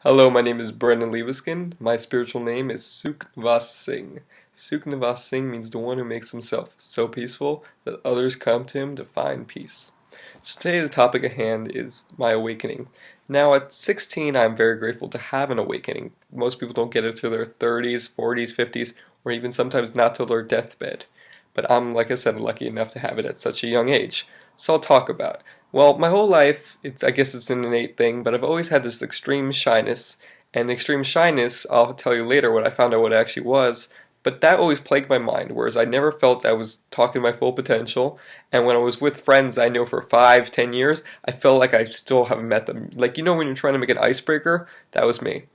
Hello, my name is Brendan Leviskin. My spiritual name is Sukhnivas Singh. Sukhnivas Singh means the one who makes himself so peaceful that others come to him to find peace. So today the topic at hand is my awakening. Now at 16 I'm very grateful to have an awakening. Most people don't get it till their 30s, 40s, 50s, or even sometimes not till their deathbed. But I'm, like I said, lucky enough to have it at such a young age. So I'll talk about it. Well, my whole life, I guess it's an innate thing, but I've always had this extreme shyness. And the extreme shyness, I'll tell you later what I found out what it actually was, but that always plagued my mind, whereas I never felt I was talking my full potential. And when I was with friends I know for 5, 10 years, I felt like I still haven't met them. Like, when you're trying to make an icebreaker? That was me,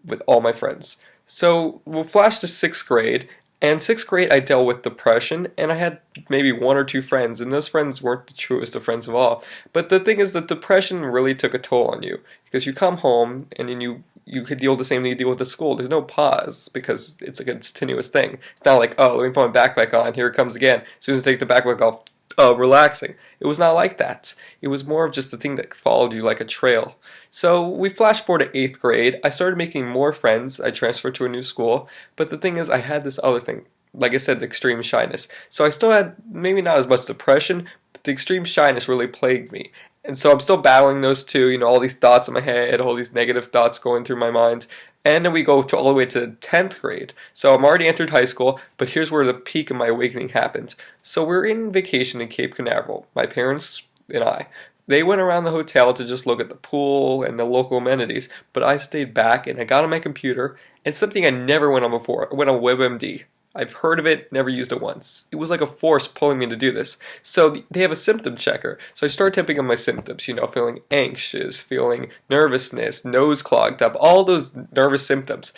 with all my friends. So we'll flash to 6th grade, and 6th grade I dealt with depression, and I had maybe one or two friends, and those friends weren't the truest of friends of all. But the thing is that depression really took a toll on you, because you come home and then you could deal with the same thing you deal with at school. There's no pause, because it's like a continuous thing. It's not like, oh, let me put my backpack on, here it comes again. As soon as I take the backpack off, relaxing. It was not like that. It was more of just a thing that followed you like a trail. So we flash forward to 8th grade. I started making more friends. I transferred to a new school. But the thing is, I had this other thing. Like I said, the extreme shyness. So I still had maybe not as much depression, but the extreme shyness really plagued me. And so I'm still battling those two, all these thoughts in my head, all these negative thoughts going through my mind. And then we go to all the way to 10th grade. So I'm already entered high school, but here's where the peak of my awakening happened. So we're in vacation in Cape Canaveral, my parents and I. They went around the hotel to just look at the pool and the local amenities, but I stayed back and I got on my computer, and something I never went on before. I went on WebMD. I've heard of it, never used it once. It was like a force pulling me to do this. So they have a symptom checker. So I started typing in my symptoms, feeling anxious, feeling nervousness, nose clogged up, all those nervous symptoms.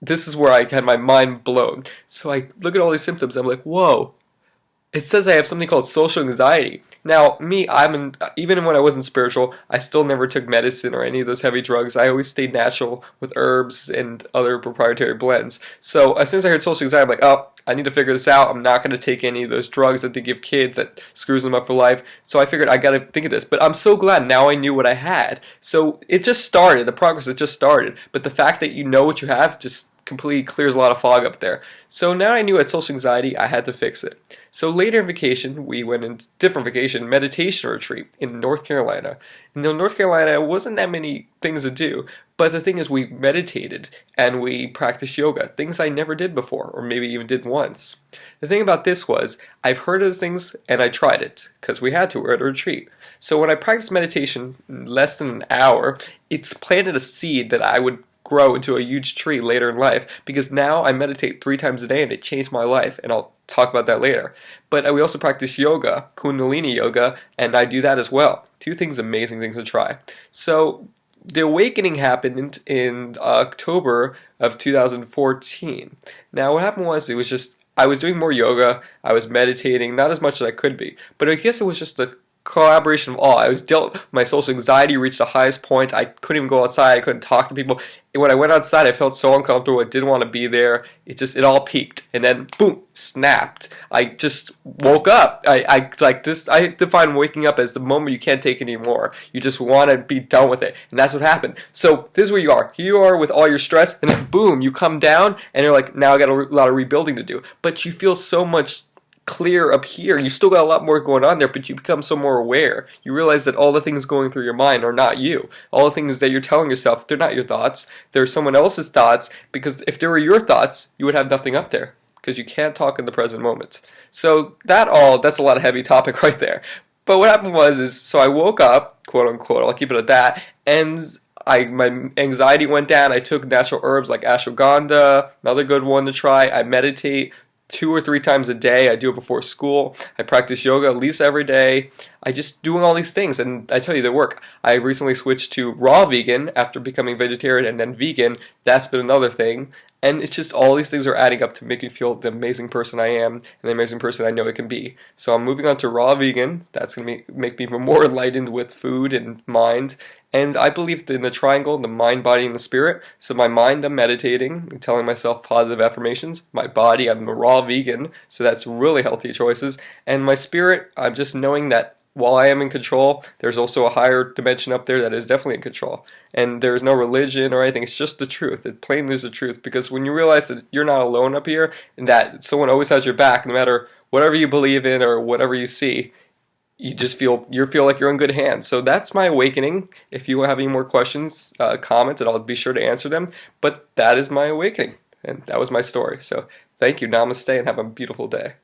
This is where I had my mind blown. So I look at all these symptoms, I'm like, whoa. It says I have something called social anxiety. Now, me, even when I wasn't spiritual, I still never took medicine or any of those heavy drugs. I always stayed natural with herbs and other proprietary blends. So as soon as I heard social anxiety, I'm like, oh, I need to figure this out. I'm not going to take any of those drugs that they give kids that screws them up for life. So I figured I got to think of this. But I'm so glad now I knew what I had. So it just started. The progress had just started. But the fact that you know what you have just completely clears a lot of fog up there. So now I knew I had social anxiety, I had to fix it. So later in vacation, we went on a different vacation, meditation retreat in North Carolina. And in North Carolina, wasn't that many things to do. But the thing is, we meditated and we practiced yoga, things I never did before, or maybe even did once. The thing about this was, I've heard of those things and I tried it, because we had to, we're at a retreat. So when I practiced meditation in less than an hour, it's planted a seed that I would grow into a huge tree later in life, because now I meditate 3 times a day and it changed my life, and I'll talk about that later. But we also practice yoga, Kundalini yoga, and I do that as well. 2 things, amazing things to try. So the awakening happened in October of 2014. Now what happened was, it was just, I was doing more yoga, I was meditating, not as much as I could be, but I guess it was just the collaboration of all. My social anxiety reached the highest point. I couldn't even go outside. I couldn't talk to people. And when I went outside, I felt so uncomfortable. I didn't want to be there. It all peaked. And then, boom, snapped. I just woke up. I define waking up as the moment you can't take anymore. You just want to be done with it. And that's what happened. So this is where you are. Here you are with all your stress, and then boom, you come down, and you're like, now I got a lot of rebuilding to do. But you feel so much clear up here. You still got a lot more going on there, but you become so more aware. You realize that all the things going through your mind are not you. All the things that you're telling yourself, they're not your thoughts. They're someone else's thoughts, because if they were your thoughts, you would have nothing up there, because you can't talk in the present moment. So that's a lot of heavy topic right there. But what happened was, so I woke up, quote unquote, I'll keep it at that, and my anxiety went down. I took natural herbs like ashwagandha, another good one to try. I meditate 2 or 3 times a day. I do it before school. I practice yoga at least every day. I just doing all these things, and I tell you, they work. I recently switched to raw vegan after becoming vegetarian, and then vegan. That's been another thing. And it's just all these things are adding up to make me feel the amazing person I am and the amazing person I know I can be. So I'm moving on to raw vegan. That's going to make me even more enlightened with food and mind. And I believe in the triangle, the mind, body, and the spirit. So my mind, I'm meditating and telling myself positive affirmations. My body, I'm a raw vegan, so that's really healthy choices. And my spirit, I'm just knowing that while I am in control, there's also a higher dimension up there that is definitely in control. And there's no religion or anything, it's just the truth. It plainly is the truth, because when you realize that you're not alone up here, and that someone always has your back, no matter whatever you believe in or whatever you see, you just feel like you're in good hands. So that's my awakening. If you have any more questions, comment, and I'll be sure to answer them. But that is my awakening, and that was my story. So thank you, namaste, and have a beautiful day.